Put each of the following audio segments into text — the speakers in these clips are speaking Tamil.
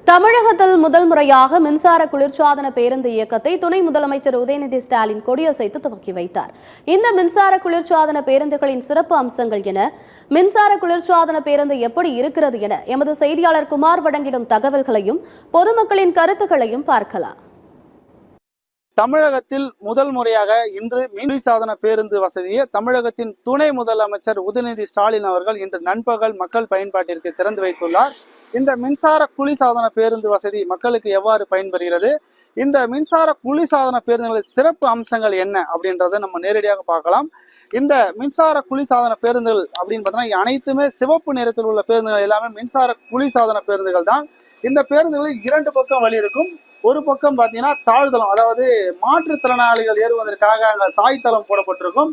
தமிழகத்தில் முதல் முறையாக மின்சார குளிர்சாதன பேருந்து இயக்கத்தை துணை முதலமைச்சர் உதயநிதி ஸ்டாலின் கொடியசைத்து துவக்கி வைத்தார். இந்த மின்சார குளிர்சாதன பேருந்துகளின் சிறப்பு அம்சங்கள் என, மின்சார குளிர்சாதன பேருந்து எப்படி இருக்கிறது என எமது செய்தியாளர் குமார் வழங்கிடும் தகவல்களையும் பொதுமக்களின் கருத்துக்களையும் பார்க்கலாம். தமிழகத்தில் முதல் முறையாக இன்று மின்சாதன பேருந்து வசதியை தமிழகத்தின் துணை முதலமைச்சர் உதயநிதி ஸ்டாலின் அவர்கள் இன்று நண்பகல் மக்கள் பயன்பாட்டிற்கு திறந்து வைத்துள்ளார். இந்த மின்சார குளிர்சாதன பேருந்து வசதி மக்களுக்கு எவ்வாறு பயன்பெறுகிறது, இந்த மின்சார குளிர்சாதன பேருந்துகளின் சிறப்பு அம்சங்கள் என்ன அப்படின்றத நம்ம நேரடியாக பார்க்கலாம். இந்த மின்சார குளிர்சாதன பேருந்துகள் அப்படின்னு பார்த்தோம்னா அனைத்துமே சிவப்பு நிறத்தில் உள்ள பேருந்துகள் எல்லாமே மின்சார குளிர்சாதன பேருந்துகள் தான். இந்த பேருந்துகளில் இரண்டு பக்கம் வழி இருக்கும். ஒரு பக்கம் பார்த்தீங்கன்னா தாழ்தளம், அதாவது மாற்றுத்திறனாளிகள் ஏறுவதற்காக அங்கே சாய்தளம் போடப்பட்டிருக்கும்.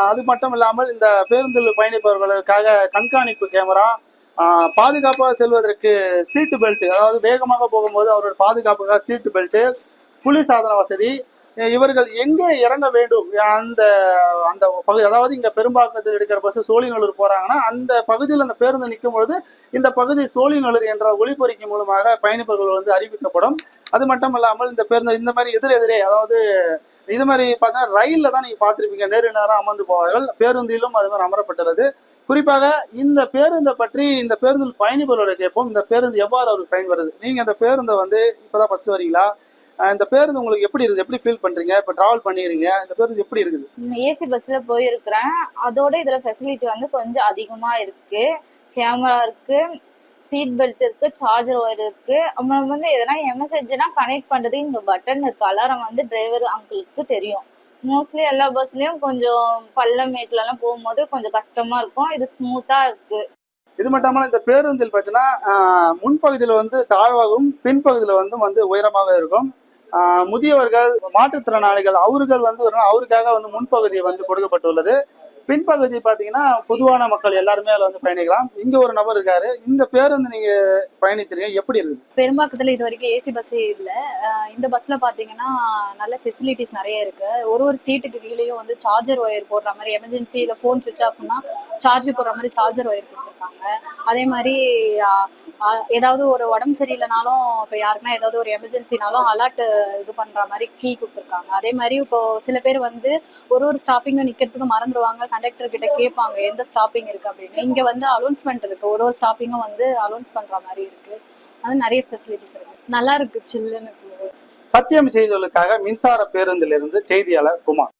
அது மட்டும் இல்லாமல் இந்த பேருந்தில் பயணிப்பவர்களுக்காக கண்காணிப்பு கேமரா, பாதுகாப்பாக செல்வதற்கு சீட்டு பெல்ட், அதாவது வேகமாக போகும்போது அவரோட பாதுகாப்புக்காக சீட்டு பெல்ட், குளிர்சாதன வசதி, இவர்கள் எங்கே இறங்க வேண்டும் அந்த அந்த பகுதி, அதாவது இங்கே பெரும்பாக்கத்தில் எடுக்கிற பஸ் சோழிநல்லூர் போறாங்கன்னா அந்த பகுதியில் அந்த பேருந்து நிற்கும் பொழுது இந்த பகுதி சோழிநல்லூர் என்ற ஒளிபொறிக்கை மூலமாக பயணிப்பவர்கள் அறிவிக்கப்படும். அது மட்டும் இல்லாமல் இந்த பேருந்து இந்த மாதிரி எதிரெதிரே, அதாவது இது மாதிரி பார்த்தீங்கன்னா ரயிலில் தான் நீங்கள் பார்த்துருப்பீங்க, நேரு நேரம் அமர்ந்து போவார்கள். பேருந்திலும் அது மாதிரி அமரப்பட்டுள்ளது. குறிப்பாக இந்த பேருந்தை பற்றி இந்த பேருந்தில் பயணிப்பவர்களை கேட்போம். இந்த பேருந்து எவ்வாறு அவருக்கு பயன்படுது? நீங்க இந்த பேருந்தை இப்பதான் ஃபர்ஸ்ட் வரீங்களா? இந்த பேருந்து உங்களுக்கு எப்படி இருக்குது, எப்படி ஃபீல் பண்றீங்க? இப்ப டிராவல் பண்ணிடுறீங்க, இந்த பேருந்து எப்படி இருக்குது? ஏசி பஸ்ல போயிருக்கிறேன். அதோட இதுல ஃபெசிலிட்டி கொஞ்சம் அதிகமா இருக்கு. கேமரா இருக்கு, சீட் பெல்ட் இருக்கு, சார்ஜர் ஒயர் இருக்கு. அப்புறம் எதனா எமர்ஜென்சினா கனெக்ட் பண்றது இங்க பட்டன் இருக்கு. அலாரம் டிரைவர் அங்கிளுக்கு தெரியும். மோஸ்ட்லி எல்லா பஸ்லயும் கொஞ்சம் பள்ளம் மேட்ல எல்லாம் போகும்போது கொஞ்சம் கஷ்டமா இருக்கும். இது ஸ்மூத்தா இருக்கு. இது மட்டும் இந்த பேருந்தில் பார்த்தீங்கன்னா முன்பகுதியில் தாழ்வாகவும் பின்பகுதியில் உயரமாக இருக்கும். முதியவர்கள், மாற்றுத்திறனாளிகள் அவர்கள் அவருக்காக முன்பகுதி கொடுக்கப்பட்டுள்ளது. பின்பகுதி பாத்தீங்கன்னா பொதுவான மக்கள் எல்லாருமே அதுல பயணிக்கலாம். இங்க ஒரு நபர் இருக்காரு. இந்த பேருந்து நீங்க பயணிச்சிருக்கீங்க, எப்படி இருக்கு? பெரும்பாக்கத்துல இது வரைக்கும் ஏசி பஸ்ஸே இல்ல. இந்த பஸ்ல பாத்தீங்கன்னா நல்ல ஃபெசிலிட்டிஸ் நிறைய இருக்கு. ஒரு சீட்டுக்கு கீழேயும் சார்ஜர் ஒயர் போடுற மாதிரி, எமர்ஜென்சி இல்ல போன் சுவிட்ச் ஆஃப்னா சார்ஜ் போடுற மாதிரி சார்ஜர் ஒயர் கொடுத்துருக்காங்க. அதே மாதிரி ஏதாவது ஒரு உடம்பு சரியில்லைனாலும், இப்ப யாருக்குன்னா ஏதாவது ஒரு எமர்ஜென்சினாலும் அலர்ட் இது பண்ற மாதிரி கீ கொடுத்துருக்காங்க. அதே மாதிரி இப்போ சில பேர் ஒரு ஸ்டாப்பிங் நிக்கிறதுக்கு மறந்துடுவாங்க. கண்டக்டர் கிட்ட கேட்பாங்க எந்த ஸ்டாப்பிங் இருக்கு அப்படின்னு. இங்க அலௌன்ஸ்மெண்ட் இருக்கு. ஒரு ஸ்டாப்பிங்கும் அலௌன்ஸ் பண்ற மாதிரி இருக்கு. அது நிறைய ஃபெசிலிட்டிஸ் இருக்கு. நல்லா இருக்கு, சில்லுன்னு. சத்தியம் செய்திகளுக்காக மின்சார பேருந்திலிருந்து செய்தியாளர் குமார்.